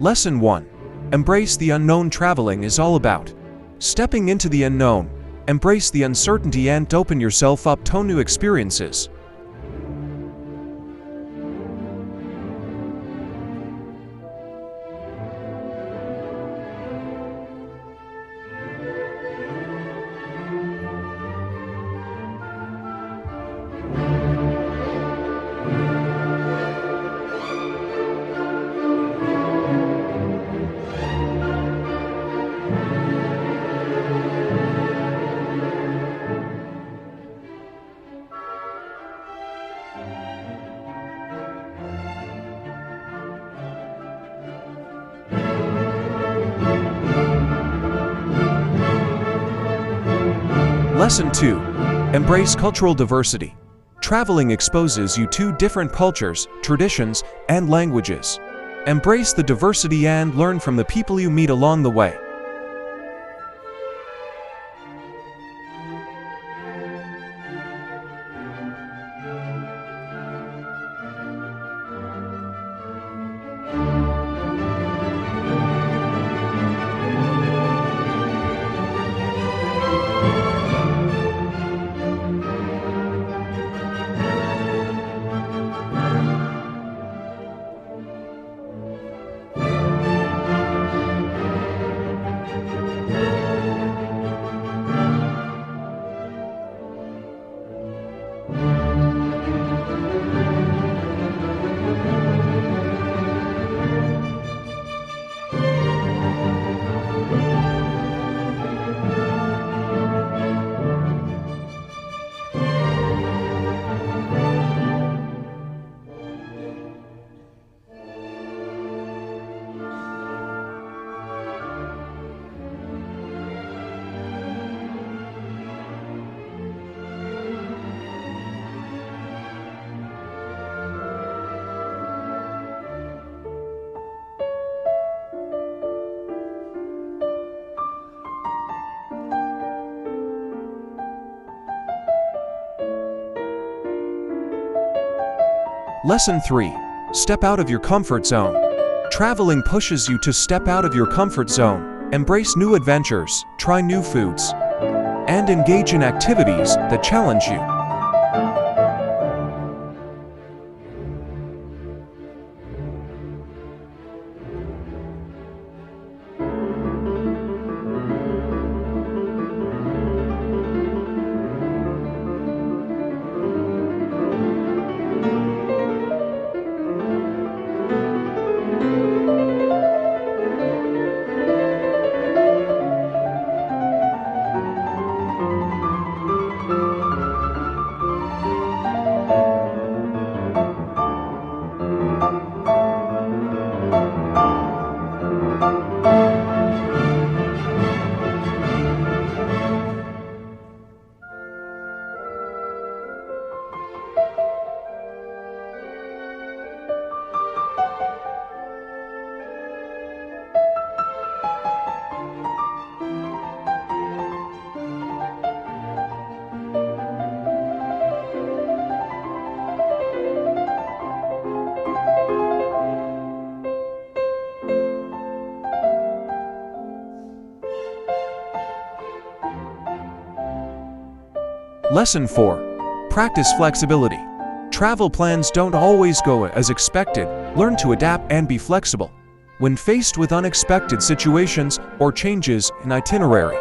Lesson 1. Embrace the unknown. Traveling is all about stepping into the unknown. Embrace the uncertainty and open yourself up to new experiences. Lesson 2. Embrace cultural diversity. Traveling exposes you to different cultures, traditions, and languages. Embrace the diversity and learn from the people you meet along the way. Lesson 3. Step out of your comfort zone. Traveling pushes you to step out of your comfort zone, embrace new adventures, try new foods, and engage in activities that challenge you. Lesson 4. Practice flexibility. Travel plans don't always go as expected. Learn to adapt and be flexible when faced with unexpected situations or changes in itinerary.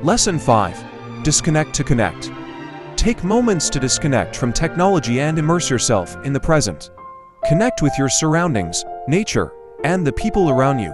Lesson 5. Disconnect to connect. Take moments to disconnect from technology and immerse yourself in the present. Connect with your surroundings, nature, and the people around you.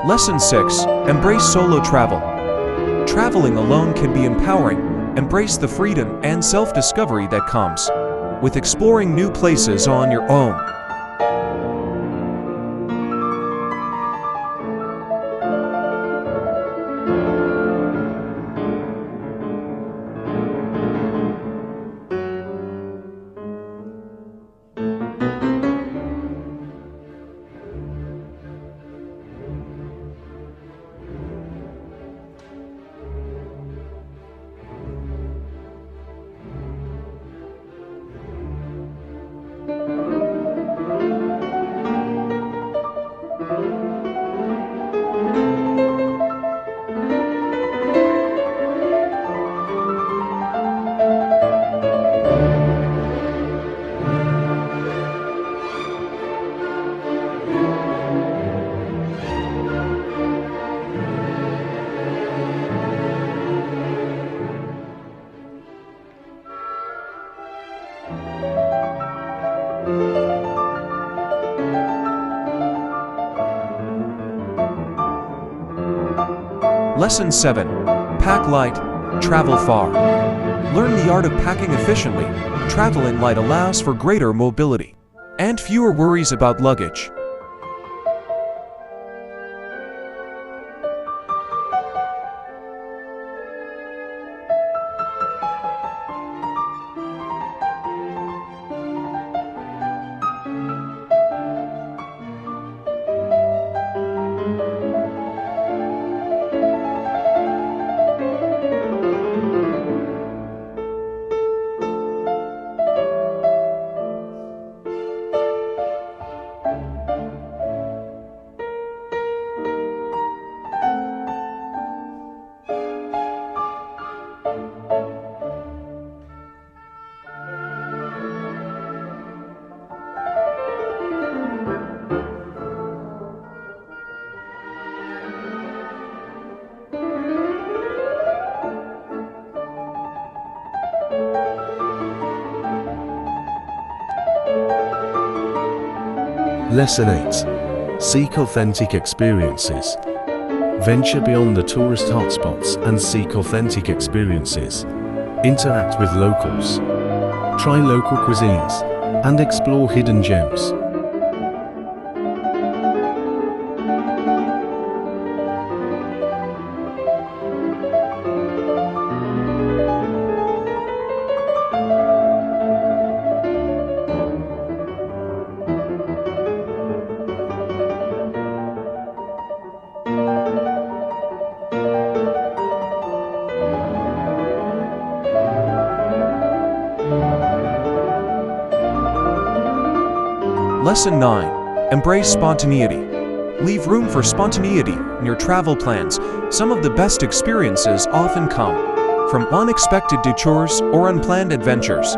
Lesson 6. Embrace solo travel. Traveling alone can be empowering. Embrace the freedom and self-discovery that comes with exploring new places on your own. Lesson 7. Pack light, travel far. Learn the art of packing efficiently. Traveling light allows for greater mobility and fewer worries about luggage. Lesson 8. Seek authentic experiences. Venture beyond the tourist hotspots and seek authentic experiences. Interact with locals. Try local cuisines and explore hidden gems. Lesson 9. Embrace spontaneity. Leave room for spontaneity in your travel plans. Some of the best experiences often come from unexpected detours or unplanned adventures.